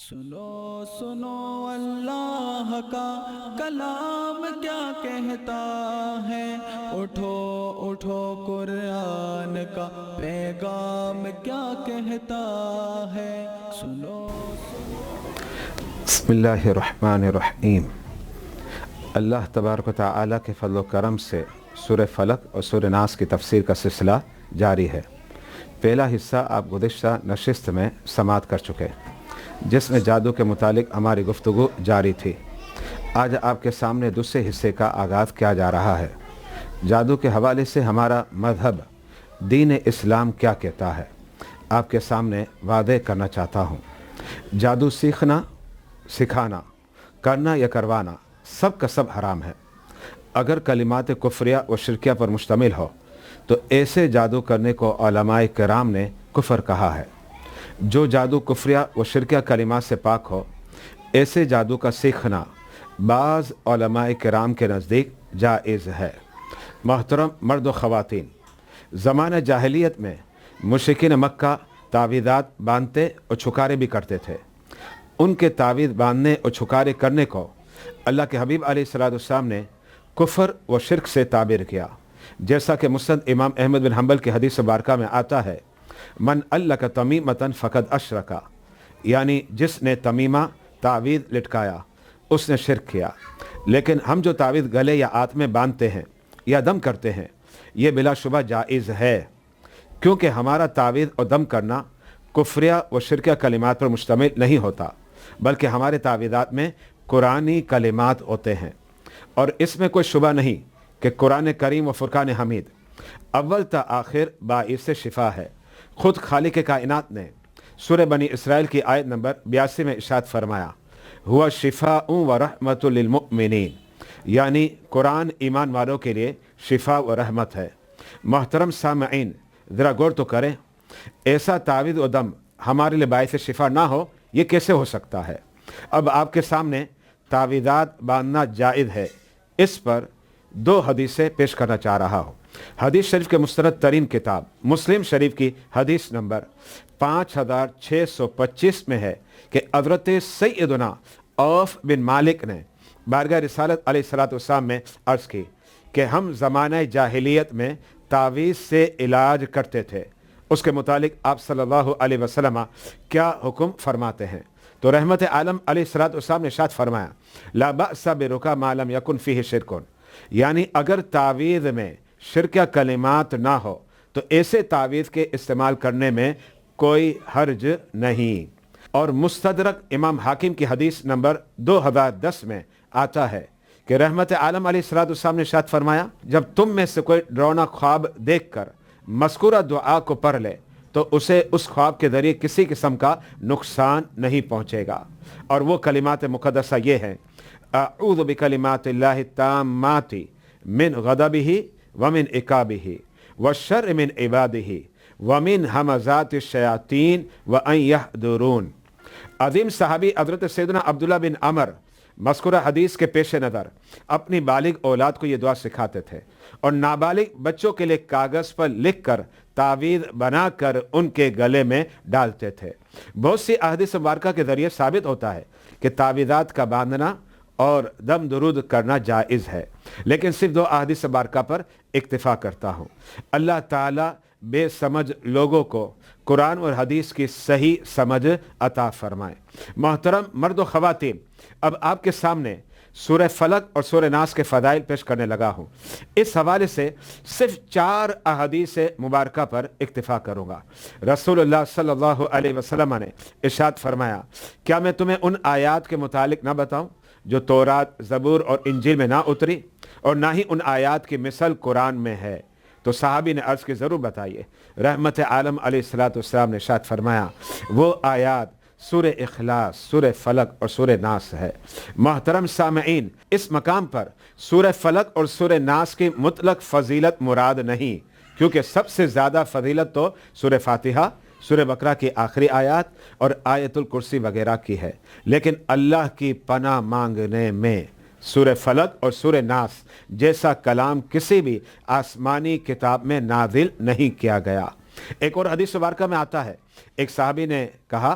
سنو سنو اللہ کا کلام کیا کہتا ہے، اٹھو اٹھو قرآن کا پیغام کیا کہتا ہے، سنو بسم اللہ الرحمن الرحیم۔ اللہ تبارک و تعالیٰ کے فضل و کرم سے سورہ فلق اور سورہ ناس کی تفسیر کا سلسلہ جاری ہے۔ پہلا حصہ آپ گزشتہ نشست میں سماعت کر چکے، جس میں جادو کے متعلق ہماری گفتگو جاری تھی۔ آج آپ کے سامنے دوسرے حصے کا آغاز کیا جا رہا ہے۔ جادو کے حوالے سے ہمارا مذہب دین اسلام کیا کہتا ہے، آپ کے سامنے واضح کرنا چاہتا ہوں۔ جادو سیکھنا، سکھانا، کرنا یا کروانا سب کا سب حرام ہے۔ اگر کلمات کفریہ و شرکیہ پر مشتمل ہو تو ایسے جادو کرنے کو علماء کرام نے کفر کہا ہے۔ جو جادو کفریہ و شرکیہ کلمات سے پاک ہو، ایسے جادو کا سیکھنا بعض علماء کرام کے نزدیک جائز ہے۔ محترم مرد و خواتین، زمانہ جاہلیت میں مشرکین مکہ تعویذات باندھتے اور چھکارے بھی کرتے تھے۔ ان کے تعویذ باندھنے اور چھکارے کرنے کو اللہ کے حبیب علیہ السلام نے کفر و شرک سے تعبیر کیا، جیسا کہ مسند امام احمد بن حنبل کی حدیث مبارکہ میں آتا ہے، من علق تمیمۃ فقد اشرکا، یعنی جس نے تمیمہ تعویذ لٹکایا اس نے شرک کیا۔ لیکن ہم جو تعویذ گلے یا ہاتھ میں باندھتے ہیں یا دم کرتے ہیں، یہ بلا شبہ جائز ہے، کیونکہ ہمارا تعویذ اور دم کرنا کفریہ و شرکیہ کلمات پر مشتمل نہیں ہوتا، بلکہ ہمارے تعویذات میں قرآنی کلمات ہوتے ہیں۔ اور اس میں کوئی شبہ نہیں کہ قرآن کریم و فرقان حمید اول تا آخر باعث شفا ہے۔ خود خالق کائنات نے سورہ بنی اسرائیل کی آیت نمبر 82 میں ارشاد فرمایا، ہوا شفاء و رحمت للمؤمنین، یعنی قرآن ایمان والوں کے لیے شفا و رحمت ہے۔ محترم سامعین، ذرا غور تو کریں، ایسا تعویذ و دم ہمارے لیے باعث شفا نہ ہو، یہ کیسے ہو سکتا ہے؟ اب آپ کے سامنے تعویذات باندھنا جائز ہے، اس پر دو حدیثیں پیش کرنا چاہ رہا ہوں۔ حدیث شریف کے مستند ترین کتاب مسلم شریف کی حدیث نمبر 5625 میں ہے کہ حضرت سیدنا عوف بن مالک نے بارگاہ رسالت علیہ السلام میں عرض کی کہ ہم زمانہ جاہلیت میں تعویذ سے علاج کرتے تھے، اس کے متعلق آپ صلی اللہ علیہ وسلم کیا حکم فرماتے ہیں؟ تو رحمت عالم علیہ السلام نے ارشاد فرمایا، لا بأس برقیٰ ما لم یکن فیہ شرک، یعنی اگر تعویذ میں شرکیہ کلمات نہ ہو تو ایسے تعویذ کے استعمال کرنے میں کوئی حرج نہیں۔ اور مستدرک امام حاکم کی حدیث نمبر 2010 میں آتا ہے کہ رحمت عالم علیہ السلام نے ارشاد فرمایا، جب تم میں سے کوئی ڈراؤنا خواب دیکھ کر مذکورہ دعا کو پڑھ لے تو اسے اس خواب کے ذریعے کسی قسم کا نقصان نہیں پہنچے گا۔ اور وہ کلمات مقدسہ یہ ہیں، اعوذ بکلمات اللہ التامات من غضبہ ومن عقابہ والشر من عبادہ ومن ہمزات الشیاطین وان یحضرون۔ عظیم صحابی حضرت سیدنا عبداللہ بن عمر مذکورہ حدیث کے پیش نظر اپنی بالغ اولاد کو یہ دعا سکھاتے تھے اور نابالغ بچوں کے لیے کاغذ پر لکھ کر تعویذ بنا کر ان کے گلے میں ڈالتے تھے۔ بہت سی احادیث مبارکہ کے ذریعے ثابت ہوتا ہے کہ تعویذات کا باندھنا اور دم درود کرنا جائز ہے، لیکن صرف دو احادیث مبارکہ پر اکتفا کرتا ہوں۔ اللہ تعالیٰ بے سمجھ لوگوں کو قرآن اور حدیث کی صحیح سمجھ عطا فرمائے۔ محترم مرد و خواتین، اب آپ کے سامنے سورہ فلق اور سورہ ناس کے فضائل پیش کرنے لگا ہوں۔ اس حوالے سے صرف 4 احادیث مبارکہ پر اکتفا کروں گا۔ رسول اللہ صلی اللہ علیہ وسلم نے ارشاد فرمایا، کیا میں تمہیں ان آیات کے متعلق نہ بتاؤں جو تورات، زبور اور انجیل میں نہ اتری، اور نہ ہی ان آیات کی مثل قرآن میں ہے؟ تو صحابی نے عرض کی، ضرور بتائیے۔ رحمت عالم علیہ السلام نے ارشاد فرمایا، وہ آیات سورہ اخلاص، سورہ فلق اور سورہ ناس ہے۔ محترم سامعین، اس مقام پر سورہ فلق اور سورہ ناس کی مطلق فضیلت مراد نہیں، کیونکہ سب سے زیادہ فضیلت تو سورہ فاتحہ، سورہ بقرہ کی آخری آیات اور آیت الکرسی وغیرہ کی ہے، لیکن اللہ کی پناہ مانگنے میں سورہ فلق اور سورہ ناس جیسا کلام کسی بھی آسمانی کتاب میں نازل نہیں کیا گیا۔ ایک اور حدیث مبارکہ میں آتا ہے، ایک صحابی نے کہا،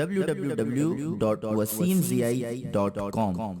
www.wasimziai.com।